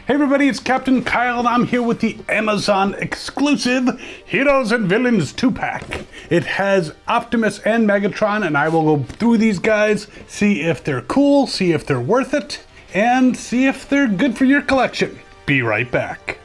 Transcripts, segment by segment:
Hey everybody, it's Captain Kyle and I'm here with the Amazon exclusive Heroes and Villains 2-pack. It has Optimus and Megatron, and I will go through these guys, see if they're cool, see if they're worth it, and see if they're good for your collection. Be right back.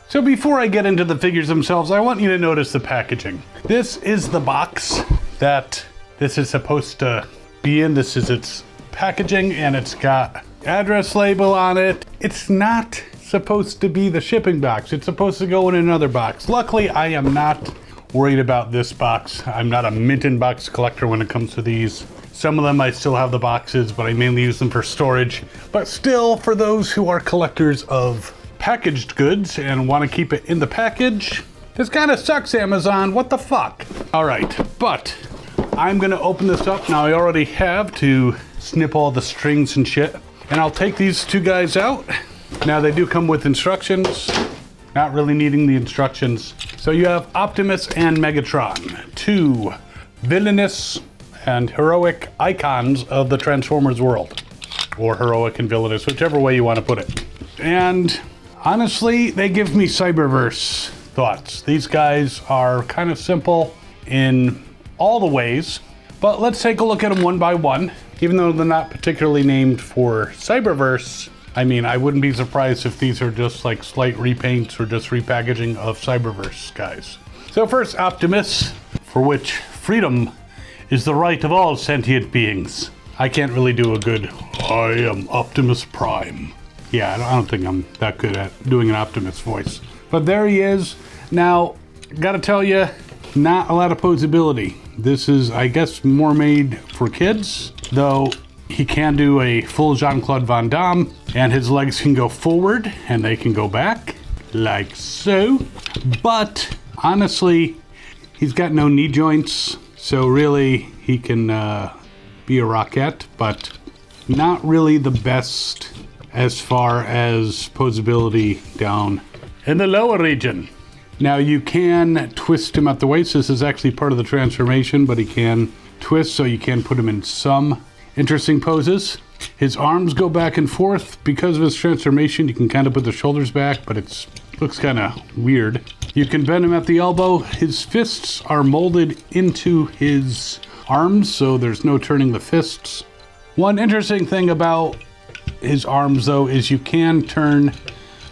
So before I get into the figures themselves, I want you to notice the packaging. This is the box that this is supposed to be in. This is its packaging, and it's got address label on it. It's not supposed to be the shipping box. It's supposed to go in another box. Luckily, I am not worried about this box. I'm not a mint in box collector when it comes to these. Some of them I still have the boxes, but I mainly use them for storage. But still, for those who are collectors of packaged goods and want to keep it in the package, this kind of sucks, Amazon. What the fuck? All right, but I'm gonna open this up. Now I already have to snip all the strings and shit, and I'll take these two guys out. Now they do come with instructions, not really needing the instructions. So you have Optimus and Megatron, two villainous and heroic icons of the Transformers world, or heroic and villainous, whichever way you want to put it. And honestly, they give me Cyberverse thoughts. These guys are kind of simple in all the ways, but let's take a look at them one by one. Even though they're not particularly named for Cyberverse, I mean, I wouldn't be surprised if these are just like slight repaints or just repackaging of Cyberverse guys. So first, Optimus, for which freedom is the right of all sentient beings. I can't really do a good, I am Optimus Prime. Yeah, I don't think I'm that good at doing an Optimus voice. But there he is. Now, gotta tell you, not a lot of posability. This is, I guess, more made for kids, though he can do a full Jean-Claude Van Damme, and his legs can go forward and they can go back, like so. But honestly, he's got no knee joints, so really he can be a rocket, but not really the best as far as posability down in the lower region. Now you can twist him at the waist. This is actually part of the transformation, but he can twist, so you can put him in some interesting poses. His arms go back and forth. Because of his transformation, you can kind of put the shoulders back, but it looks kind of weird. You can bend him at the elbow. His fists are molded into his arms, so there's no turning the fists. One interesting thing about his arms, though, is you can turn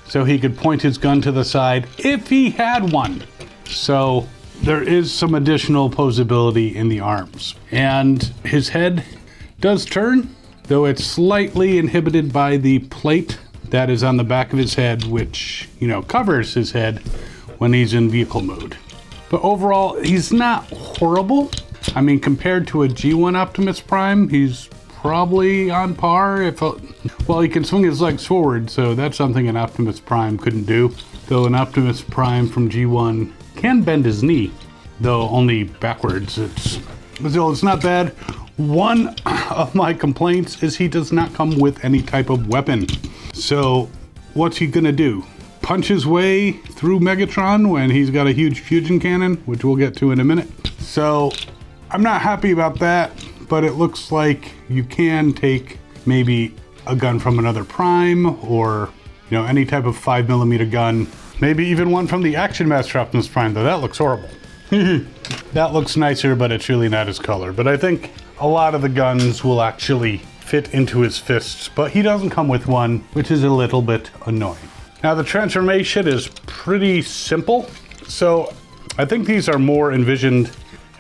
so he could point his gun to the side if he had one. So there is some additional posability in the arms. And his head does turn, though it's slightly inhibited by the plate that is on the back of his head, which, you know, covers his head when he's in vehicle mode. But overall, he's not horrible. I mean, compared to a G1 Optimus Prime, he's probably on par. Well, he can swing his legs forward, so that's something an Optimus Prime couldn't do. Though an Optimus Prime from G1 can bend his knee, though only backwards. It's not bad. One of my complaints is he does not come with any type of weapon. So what's he gonna do? Punch his way through Megatron when he's got a huge fusion cannon, which we'll get to in a minute. So I'm not happy about that. But it looks like you can take maybe a gun from another Prime, or, you know, any type of 5mm gun. Maybe even one from the Action Master Optimus Prime, though that looks horrible. That looks nicer, but it's really not his color. But I think a lot of the guns will actually fit into his fists, but he doesn't come with one, which is a little bit annoying. Now the transformation is pretty simple. So I think these are more envisioned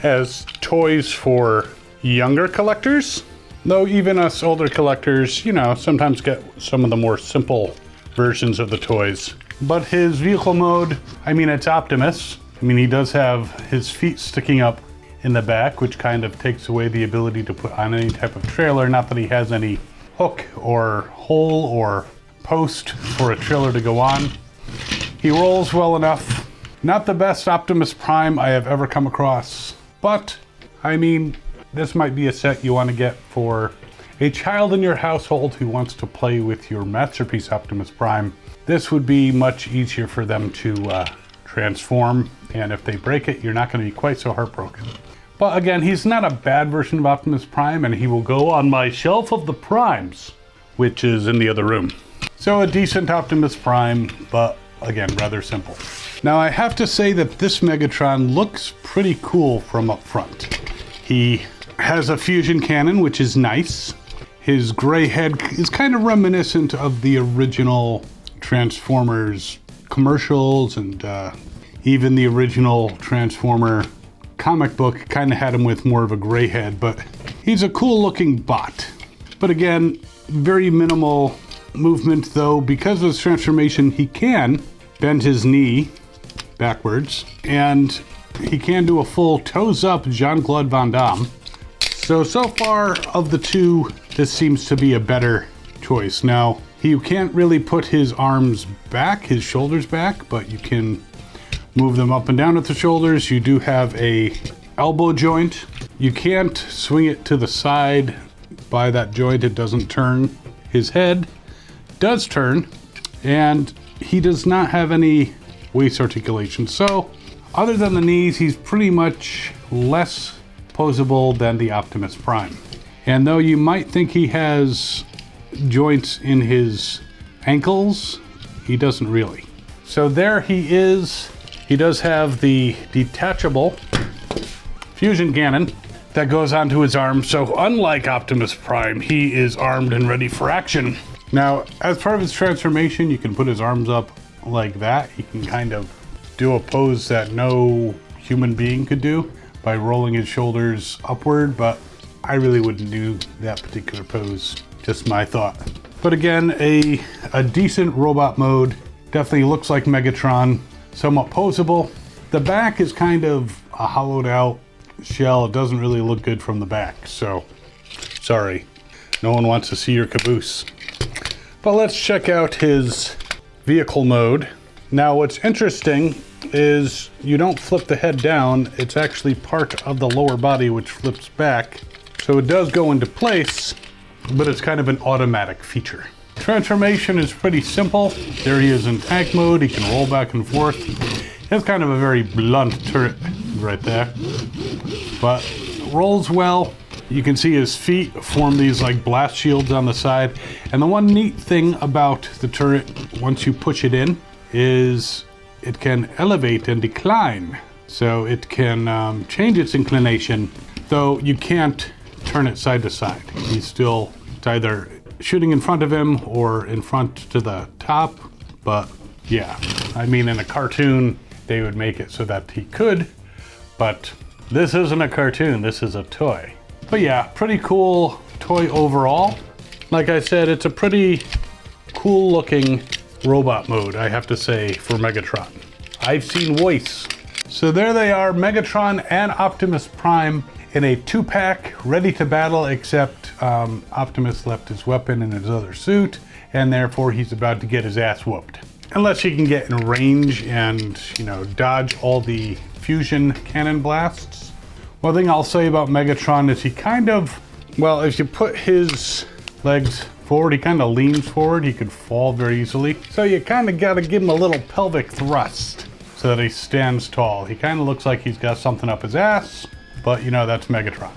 as toys for younger collectors, though even us older collectors, you know, sometimes get some of the more simple versions of the toys. But his vehicle mode, I mean, it's Optimus. I mean, he does have his feet sticking up in the back, which kind of takes away the ability to put on any type of trailer. Not that he has any hook or hole or post for a trailer to go on. He rolls well enough. Not the best Optimus Prime I have ever come across, but I mean, this might be a set you want to get for a child in your household who wants to play with your masterpiece Optimus Prime. This would be much easier for them to transform, and if they break it, you're not going to be quite so heartbroken. But again, he's not a bad version of Optimus Prime, and he will go on my shelf of the Primes, which is in the other room. So a decent Optimus Prime, but again, rather simple. Now I have to say that this Megatron looks pretty cool from up front. He has a fusion cannon, which is nice. His gray head is kind of reminiscent of the original Transformers commercials, and even the original Transformer comic book kind of had him with more of a gray head, but he's a cool looking bot. But again, very minimal movement though. Because of his transformation, he can bend his knee backwards, and he can do a full toes up Jean-Claude Van Damme. So far of the two, this seems to be a better choice. Now, you can't really put his arms back, his shoulders back, but you can move them up and down at the shoulders. You do have a elbow joint. You can't swing it to the side by that joint, it doesn't turn. His head does turn, and he does not have any waist articulation. So other than the knees, he's pretty much less posable than the Optimus Prime. And though you might think he has joints in his ankles, he doesn't really. So there he is. He does have the detachable fusion cannon that goes onto his arm. So unlike Optimus Prime, he is armed and ready for action. Now, as part of his transformation, you can put his arms up like that. He can kind of do a pose that no human being could do by rolling his shoulders upward, but I really wouldn't do that particular pose. Just my thought. But again, a decent robot mode. Definitely looks like Megatron. Somewhat posable. The back is kind of a hollowed out shell. It doesn't really look good from the back, so sorry. No one wants to see your caboose. But let's check out his vehicle mode. Now what's interesting is you don't flip the head down. It's actually part of the lower body which flips back. So it does go into place, but it's kind of an automatic feature. Transformation is pretty simple. There he is in tank mode. He can roll back and forth. It's kind of a very blunt turret right there, but rolls well. You can see his feet form these like blast shields on the side. And the one neat thing about the turret, once you push it in, is it can elevate and decline. So it can change its inclination, though you can't turn it side to side. He's still, it's either shooting in front of him or in front to the top. But yeah, I mean, in a cartoon, they would make it so that he could, but this isn't a cartoon, this is a toy. But yeah, pretty cool toy overall. Like I said, it's a pretty cool looking robot mode, I have to say, for Megatron. I've seen voice. So there they are, Megatron and Optimus Prime in a 2-pack, ready to battle, except Optimus left his weapon in his other suit, and therefore he's about to get his ass whooped. Unless he can get in range and, you know, dodge all the fusion cannon blasts. One thing I'll say about Megatron is he kind of, well, if you put his legs forward, he kind of leans forward. He could fall very easily. So you kind of got to give him a little pelvic thrust so that he stands tall. He kind of looks like he's got something up his ass, but you know, that's Megatron.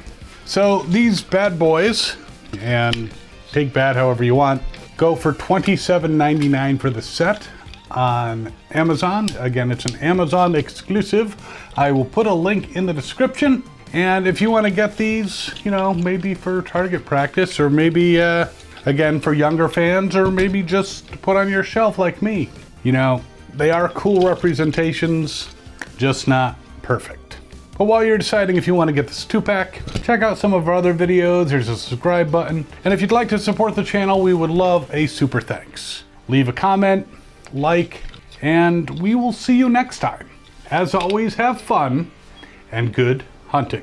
So these bad boys, and take bad however you want, go for $27.99 for the set on Amazon. Again, it's an Amazon exclusive. I will put a link in the description. And if you want to get these, you know, maybe for target practice, or maybe, again, for younger fans, or maybe just to put on your shelf like me, you know, they are cool representations, just not perfect. But while you're deciding if you want to get this 2-pack, check out some of our other videos. There's a subscribe button. And if you'd like to support the channel, we would love a super thanks. Leave a comment, like, and we will see you next time. As always, have fun and good hunting.